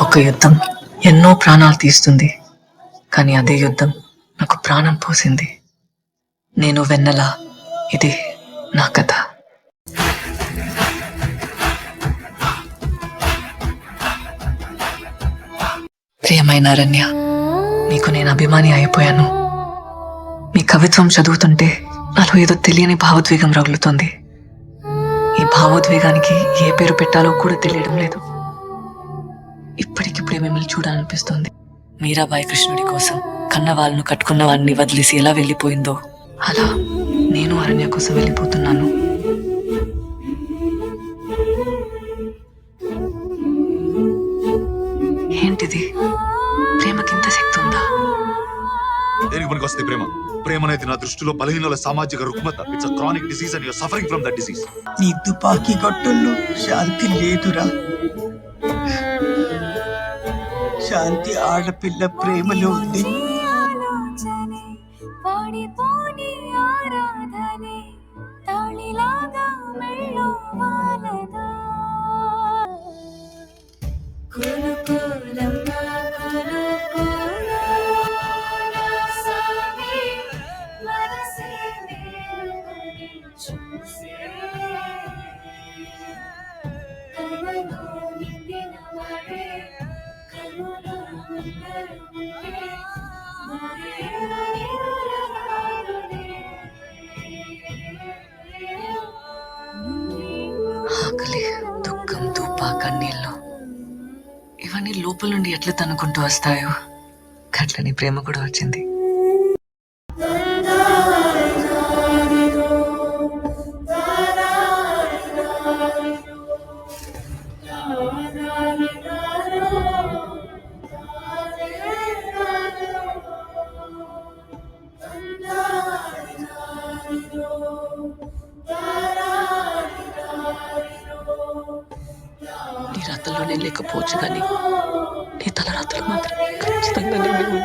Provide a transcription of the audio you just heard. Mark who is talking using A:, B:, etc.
A: ఒక యుద్ధం ఎన్నో ప్రాణాలు తీస్తుంది, కానీ అదే యుద్ధం నాకు ప్రాణం పోసింది. నేను వెన్నెల, ఇది నా కథ. ప్రియమైన అరణ్య, నీకు నేను అభిమాని అయిపోయాను. మీ కవిత్వం చదువుతుంటే నాలో ఏదో తెలియని భావోద్వేగం రగులుతోంది. ఈ భావోద్వేగానికి ఏ పేరు పెట్టాలో కూడా తెలియడం లేదు. ఇప్పటికిప్పుడే మిమ్మల్ని చూడాలనిపిస్తోంది. మీరాబాయి కృష్ణుడి కోసం కన్న వాళ్ళను కట్టుకున్న వాడిని వదిలేసి ఎలా వెళ్ళిపోయిందో, అలా నేను అరణ్య కోసం వెళ్ళిపోతున్నాను. ఏంటిది? ప్రేమకింత శక్తి ఉందా?
B: దేనికి పనికొస్తే ప్రేమ? ప్రేమ అనేది నా దృష్టిలో బలహీనుల సామాజిక రుగ్మత. It's a chronic disease and you are suffering from that disease.
C: నీ తుపాకీ గొట్టంలో శాంతి లేదురా. శాంతి ఆడపిల్ల ప్రేమలో ఉంది.
A: ఆకలి, దుఃఖం, ధూప, కన్నీళ్ళు ఇవన్నీ లోపల నుండి ఎట్లా తనుకుంటూ వస్తాయో, అట్లని ప్రేమ కూడా వచ్చింది. నీ రాతల్లో నేను లేకపోవచ్చు, కానీ నీ తల రాత్రులు మాత్రం ఖచ్చితంగా నేను